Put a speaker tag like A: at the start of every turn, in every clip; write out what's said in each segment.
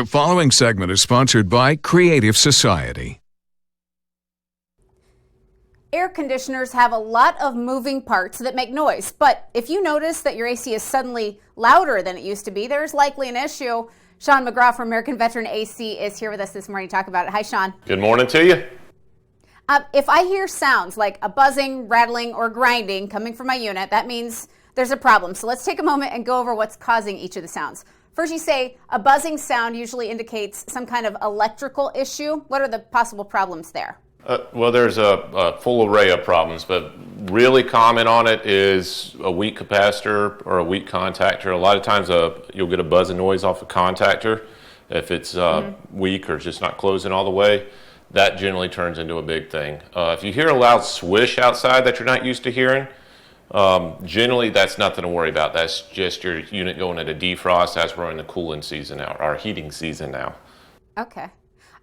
A: The following segment is sponsored by Creative Society.
B: Air conditioners have a lot of moving parts that make noise, but if you notice that your AC is suddenly louder than it used to be, there's likely an issue. Sean McGraw from American Veteran AC is here with us this morning to talk about it. Hi, Sean.
C: Good morning to you.
B: If I hear sounds like a buzzing, rattling, or grinding coming from my unit, that means there's a problem. So let's take a moment and go over what's causing each of the sounds. First, you say a buzzing sound usually indicates some kind of electrical issue. What are the possible problems there?
C: Well, there's a full array of problems, but really common on it is a weak capacitor or a weak contactor. A lot of times you'll get a buzzing noise off a contactor. If it's weak or just not closing all the way, that generally turns into a big thing. If you hear a loud swish outside that you're not used to hearing, generally that's nothing to worry about. That's just your unit going into defrost. That's we're in the cooling season now, our heating season now.
B: Okay.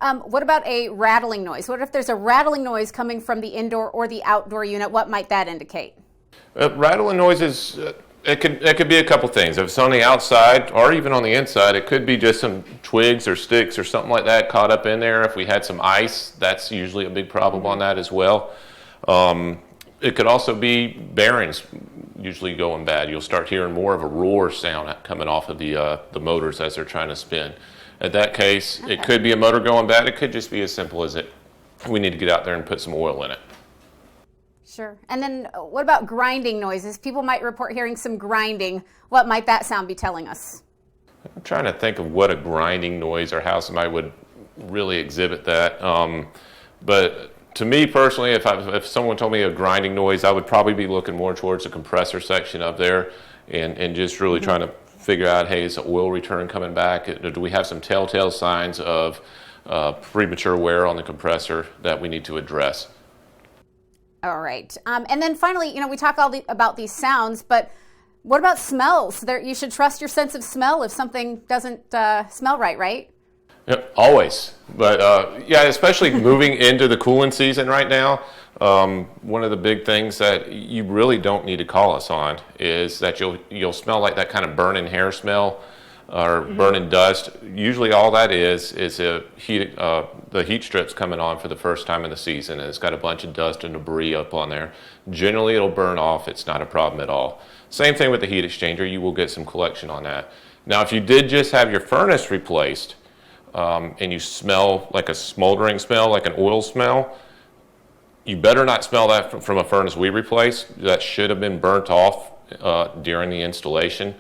B: What about a rattling noise? What if there's a rattling noise coming from the indoor or the outdoor unit? What might that indicate?
C: Rattling noises, it could be a couple things. If it's on the outside or even on the inside, it could be just some twigs or sticks or something like that caught up in there. If we had some ice, that's usually a big problem on that as well. It could also be bearings usually going bad. You'll start hearing more of a roar sound coming off of the motors as they're trying to spin. In that case, It could be a motor going bad. It could just be as simple as we need to get out there and put some oil in it.
B: Sure. And then what about grinding noises? People might report hearing some grinding. What might that sound be telling us?
C: I'm trying to think of what a grinding noise or how somebody would really exhibit that. But to me personally, if someone told me a grinding noise, I would probably be looking more towards the compressor section up there and just really trying to figure out, hey, is the oil return coming back? Do we have some telltale signs of premature wear on the compressor that we need to address?
B: All right. And then finally, we talk about these sounds, but what about smells? You should trust your sense of smell if something doesn't smell right?
C: Yep, always. But yeah, especially moving into the cooling season right now, one of the big things that you really don't need to call us on is that you'll smell like that kind of burning hair smell or burning dust. Usually all that is the heat strips coming on for the first time in the season, and it's got a bunch of dust and debris up on there. Generally it'll burn off. It's not a problem at all. Same thing with the heat exchanger. You will get some collection on that. Now if you did just have your furnace replaced, and you smell like a smoldering smell, like an oil smell, you better not smell that from a furnace we replaced. That should have been burnt off during the installation.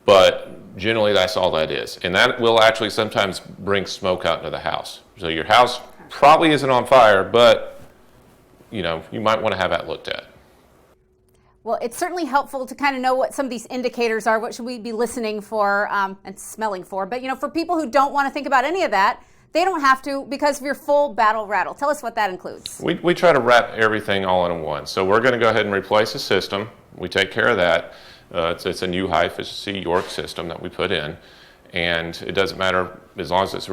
C: But generally that's all that is. And that will actually sometimes bring smoke out into the house. So your house probably isn't on fire, but you might want to have that looked at.
B: Well, it's certainly helpful to kind of know what some of these indicators are. What should we be listening for and smelling for? But, for people who don't want to think about any of that, they don't have to because of your full battle rattle. Tell us what that includes.
C: We try to wrap everything all in one. So we're going to go ahead and replace the system. We take care of that. It's a new high-efficiency York system that we put in. And it doesn't matter as long as it's a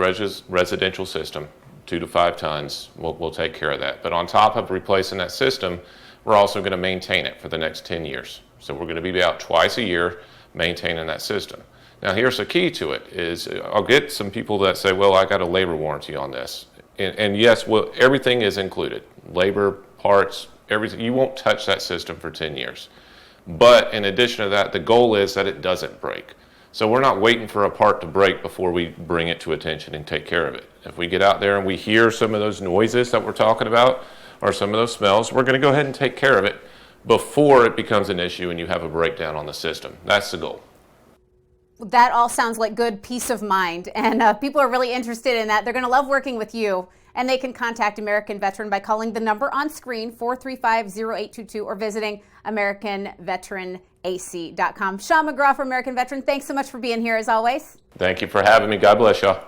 C: residential system, 2 to 5 tons, we'll take care of that. But on top of replacing that system, we're also going to maintain it for the next 10 years. So we're going to be out twice a year maintaining that system. Now here's the key to it is I'll get some people that say, well, I got a labor warranty on this. And yes, everything is included. Labor, parts, everything. You won't touch that system for 10 years. But in addition to that, the goal is that it doesn't break. So we're not waiting for a part to break before we bring it to attention and take care of it. If we get out there and we hear some of those noises that we're talking about, or some of those smells, we're going to go ahead and take care of it before it becomes an issue and you have a breakdown on the system. That's the goal.
B: That all sounds like good peace of mind, and people are really interested in that. They're going to love working with you, and they can contact American Veteran by calling the number on screen, 435-0822, or visiting AmericanVeteranAC.com. Sean McGraw from American Veteran, thanks so much for being here as always.
C: Thank you for having me. God bless y'all.